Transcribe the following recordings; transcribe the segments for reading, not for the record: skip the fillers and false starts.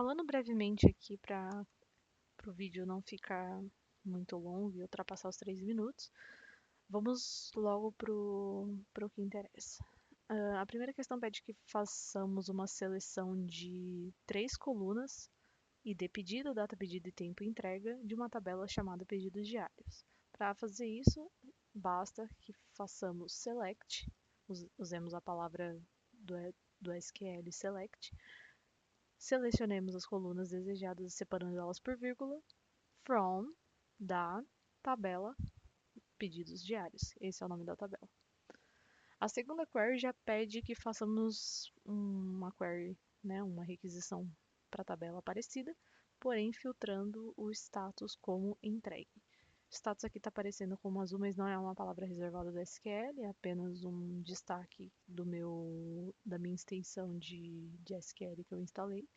Falando brevemente aqui para o vídeo não ficar muito longo e ultrapassar os 3 minutos, vamos logo pro que interessa. A primeira questão pede que façamos uma seleção de três colunas: ID pedido, data pedida e tempo entrega, de uma tabela chamada pedidos diários. Para fazer isso, basta que façamos select, usemos a palavra do SQL select, selecionemos as colunas desejadas separando elas por vírgula, from, da, tabela, pedidos diários. Esse é o nome da tabela. A segunda query já pede que façamos uma query, né, uma requisição para a tabela parecida, porém filtrando o status como entregue. Status aqui está aparecendo como azul, mas não é uma palavra reservada do SQL, é apenas um destaque da minha extensão de SQL que eu instalei.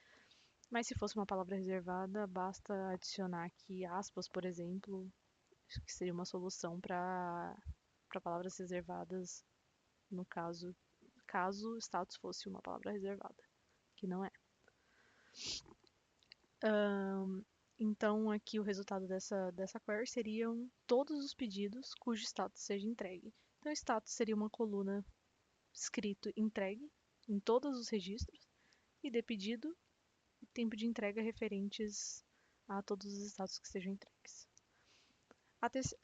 Mas se fosse uma palavra reservada, basta adicionar aqui aspas, por exemplo, que seria uma solução para palavras reservadas, no caso status fosse uma palavra reservada, que não é. Então, aqui o resultado dessa query seriam todos os pedidos cujo status seja entregue. Então, status seria uma coluna escrito entregue em todos os registros, e de pedido e tempo de entrega referentes a todos os status que sejam entregues.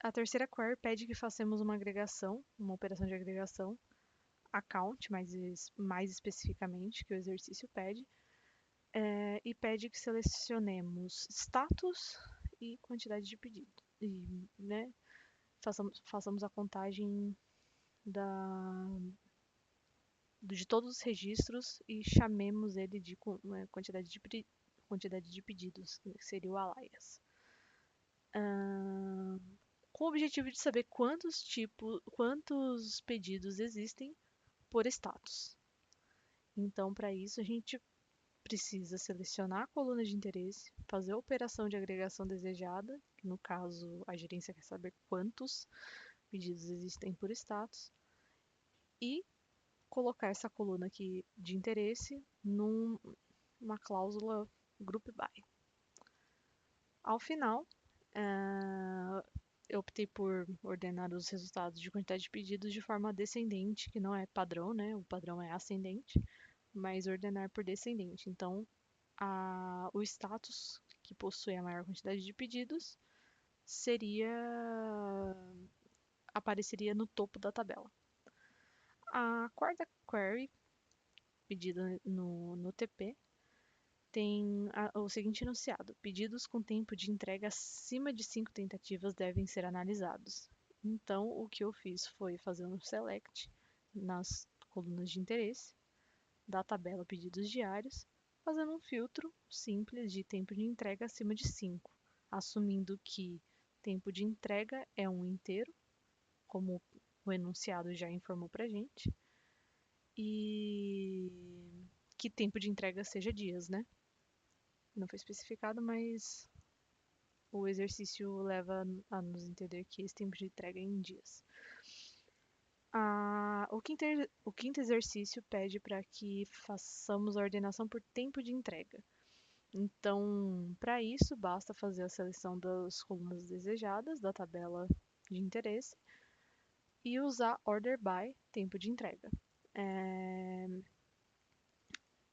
A terceira query pede que façamos uma agregação, uma operação de agregação, account, mais especificamente, que o exercício pede, e pede que selecionemos status e quantidade de pedido. E, né, façamos a contagem de todos os registros e chamemos ele de quantidade de pedidos, que seria o alias. Com o objetivo de saber quantos pedidos existem por status. Então, para isso, a gente precisa selecionar a coluna de interesse, fazer a operação de agregação desejada, que no caso a gerência quer saber quantos pedidos existem por status, e colocar essa coluna aqui de interesse numa cláusula group by. Ao final, eu optei por ordenar os resultados de quantidade de pedidos de forma descendente, que não é padrão, né? O padrão é ascendente, mas ordenar por descendente. Então, o status que possui a maior quantidade de pedidos apareceria no topo da tabela. A quarta query, pedida no TP, tem o seguinte enunciado: pedidos com tempo de entrega acima de 5 tentativas devem ser analisados. Então, o que eu fiz foi fazer um select nas colunas de interesse da tabela pedidos diários, fazendo um filtro simples de tempo de entrega acima de 5, assumindo que tempo de entrega é um inteiro, como o enunciado já informou para gente, e que tempo de entrega seja dias, né? Não foi especificado, mas o exercício leva a nos entender que esse tempo de entrega é em dias. O quinto exercício pede para que façamos a ordenação por tempo de entrega. Então, para isso, basta fazer a seleção das colunas desejadas da tabela de interesse e usar order by tempo de entrega.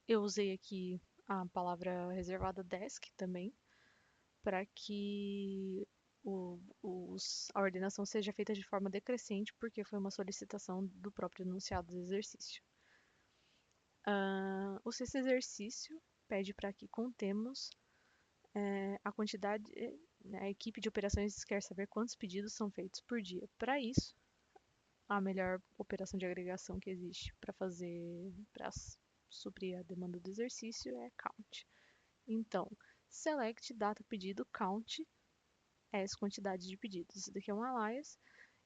Eu usei aqui a palavra reservada desk também, para que a ordenação seja feita de forma decrescente, porque foi uma solicitação do próprio enunciado do exercício. O sexto exercício pede para que contemos a quantidade. A equipe de operações quer saber quantos pedidos são feitos por dia. Para isso, a melhor operação de agregação que existe para suprir a demanda do exercício é count. Então, select data pedido count as quantidade de pedidos. Isso daqui é um alias.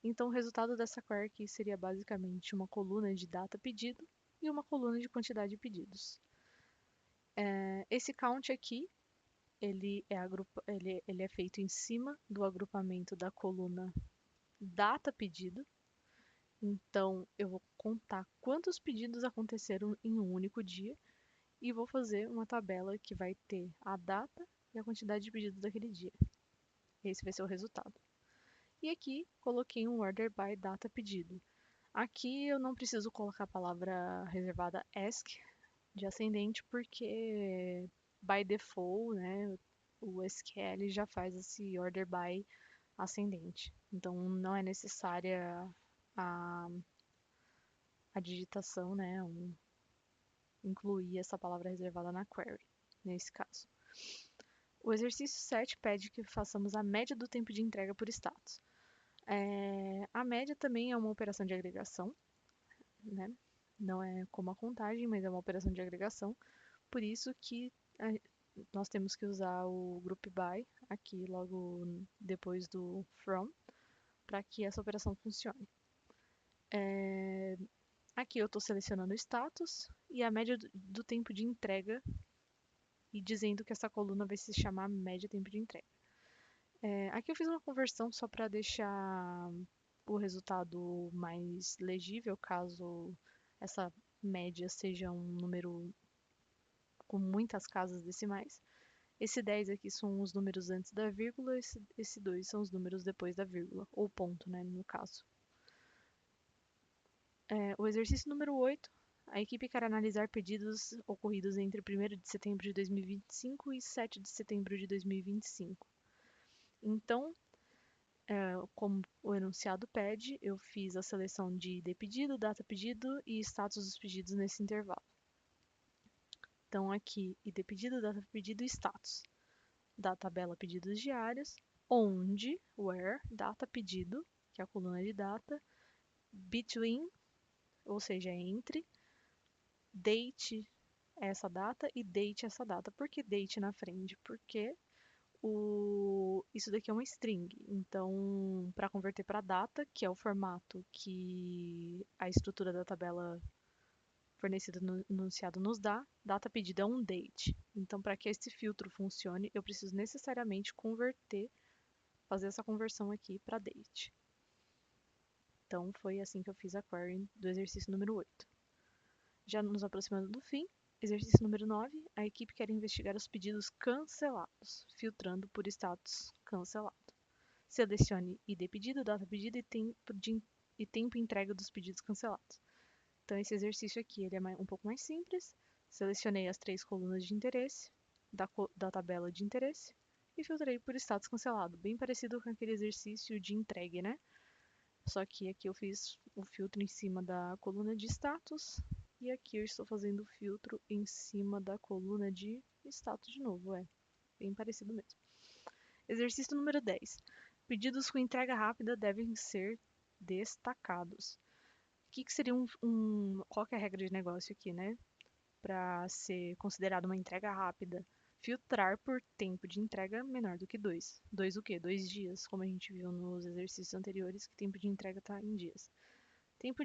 Então, o resultado dessa query aqui seria basicamente uma coluna de data pedido e uma coluna de quantidade de pedidos. Esse count aqui, ele é feito em cima do agrupamento da coluna data pedido. Então, eu vou contar quantos pedidos aconteceram em um único dia e vou fazer uma tabela que vai ter a data e a quantidade de pedidos daquele dia. Esse vai ser o resultado. E aqui coloquei um order by data pedido. Aqui eu não preciso colocar a palavra reservada ask de ascendente porque by default, né, o SQL já faz esse order by ascendente. Então não é necessária a, a digitação, né, incluir essa palavra reservada na query, nesse caso. O exercício 7 pede que façamos a média do tempo de entrega por status. A média também é uma operação de agregação, né? Não é como a contagem, mas é uma operação de agregação. Por isso que nós temos que usar o group by aqui logo depois do from para que essa operação funcione. Aqui eu estou selecionando o status e a média do tempo de entrega e dizendo que essa coluna vai se chamar média tempo de entrega. Aqui eu fiz uma conversão só para deixar o resultado mais legível, caso essa média seja um número com muitas casas decimais. Esse 10 aqui são os números antes da vírgula, esse 2 são os números depois da vírgula, ou ponto, né, no caso. O exercício número 8, a equipe quer analisar pedidos ocorridos entre 1º de setembro de 2025 e 7 de setembro de 2025. Então, como o enunciado pede, eu fiz a seleção de ID pedido, data pedido e status dos pedidos nesse intervalo. Então, aqui, ID pedido, data pedido e status da tabela pedidos diários, onde, where, data pedido, que é a coluna de data, between, ou seja, entre, date essa data e date essa data. Por que date na frente? Porque isso daqui é uma string. Então, para converter para data, que é o formato que a estrutura da tabela fornecida no enunciado nos dá, data pedida é um date. Então, para que esse filtro funcione, eu preciso necessariamente fazer essa conversão aqui para date. Então, foi assim que eu fiz a query do exercício número 8. Já nos aproximando do fim, exercício número 9, a equipe quer investigar os pedidos cancelados, filtrando por status cancelado. Selecione ID pedido, data pedida e tempo entrega dos pedidos cancelados. Então, esse exercício aqui ele é um pouco mais simples. Selecionei as 3 colunas de interesse da tabela de interesse e filtrei por status cancelado, bem parecido com aquele exercício de entregue, né? Só que aqui eu fiz o filtro em cima da coluna de status e aqui eu estou fazendo o filtro em cima da coluna de status de novo, bem parecido mesmo. Exercício número 10. Pedidos com entrega rápida devem ser destacados. O que seria qual que é a regra de negócio aqui, né? Para ser considerado uma entrega rápida, filtrar por tempo de entrega menor do que 2. 2 o quê? 2 dias, como a gente viu nos exercícios anteriores, que tempo de entrega está em dias. Tempo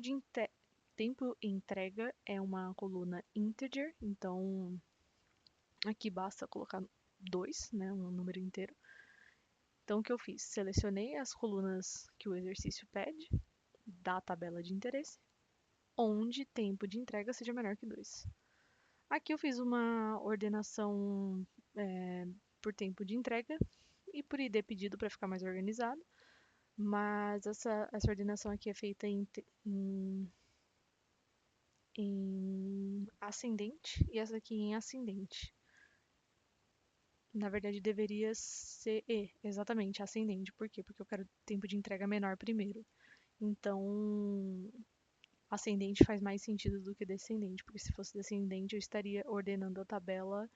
entrega é uma coluna integer, então aqui basta colocar 2, né, um número inteiro. Então o que eu fiz? Selecionei as colunas que o exercício pede da tabela de interesse, onde tempo de entrega seja menor que 2. Aqui eu fiz uma ordenação por tempo de entrega e por ID pedido para ficar mais organizado, mas essa ordenação aqui é feita em ascendente e essa aqui em ascendente. Na verdade, deveria ser exatamente ascendente. Por quê? Porque eu quero tempo de entrega menor primeiro. Então, ascendente faz mais sentido do que descendente, porque se fosse descendente, eu estaria ordenando a tabela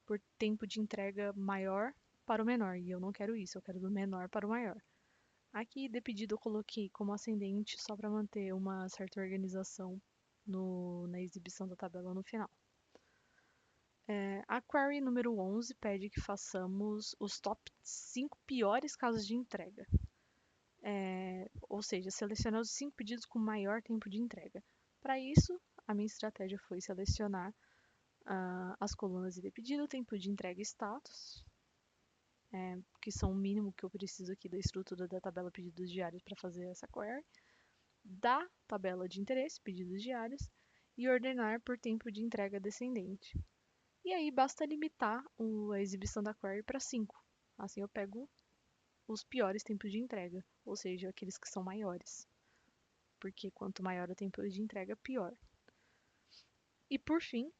por tempo de entrega maior para o menor, e eu não quero isso, eu quero do menor para o maior. Aqui, de pedido, eu coloquei como ascendente só para manter uma certa organização na exibição da tabela no final. A query número 11 pede que façamos os top 5 piores casos de entrega. Ou seja, selecionar os 5 pedidos com maior tempo de entrega. Para isso, a minha estratégia foi selecionar as colunas de pedido, tempo de entrega e status, que são o mínimo que eu preciso aqui da estrutura da tabela pedidos diários para fazer essa query, da tabela de interesse, pedidos diários, e ordenar por tempo de entrega descendente. E aí basta limitar a exibição da query para 5. Assim eu pego os piores tempos de entrega, ou seja, aqueles que são maiores. Porque quanto maior o tempo de entrega, pior. E por fim,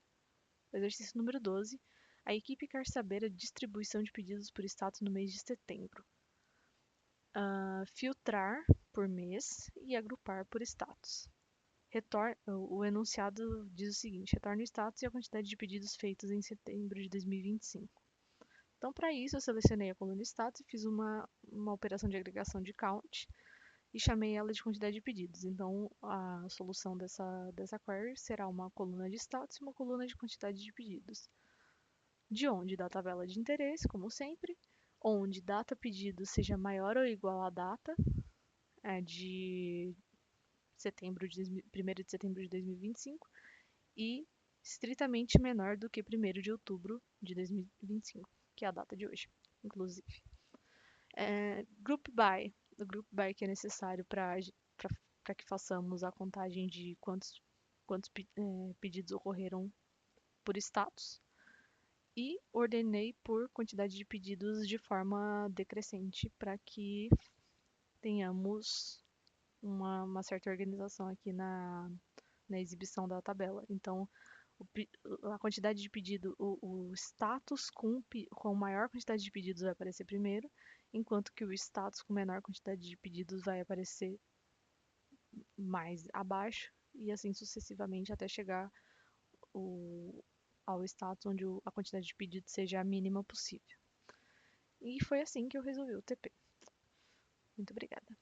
exercício número 12. A equipe quer saber a distribuição de pedidos por status no mês de setembro. Filtrar por mês e agrupar por status. O enunciado diz o seguinte: retorna o status e a quantidade de pedidos feitos em setembro de 2025. Então, para isso, eu selecionei a coluna status e fiz uma operação de agregação de count e chamei ela de quantidade de pedidos. Então, a solução dessa query será uma coluna de status e uma coluna de quantidade de pedidos. De onde? Da tabela de interesse, como sempre, onde data pedido seja maior ou igual à data de 1º de setembro de 2025 e estritamente menor do que 1º de outubro de 2025, que é a data de hoje, inclusive. Group by. O group by que é necessário para que façamos a contagem de quantos pedidos ocorreram por status. E ordenei por quantidade de pedidos de forma decrescente para que tenhamos uma certa organização aqui na exibição da tabela. Então, a quantidade de pedido, o status com maior quantidade de pedidos vai aparecer primeiro, enquanto que o status com menor quantidade de pedidos vai aparecer mais abaixo, e assim sucessivamente até chegar ao status onde a quantidade de pedidos seja a mínima possível. E foi assim que eu resolvi o TP. Muito obrigada.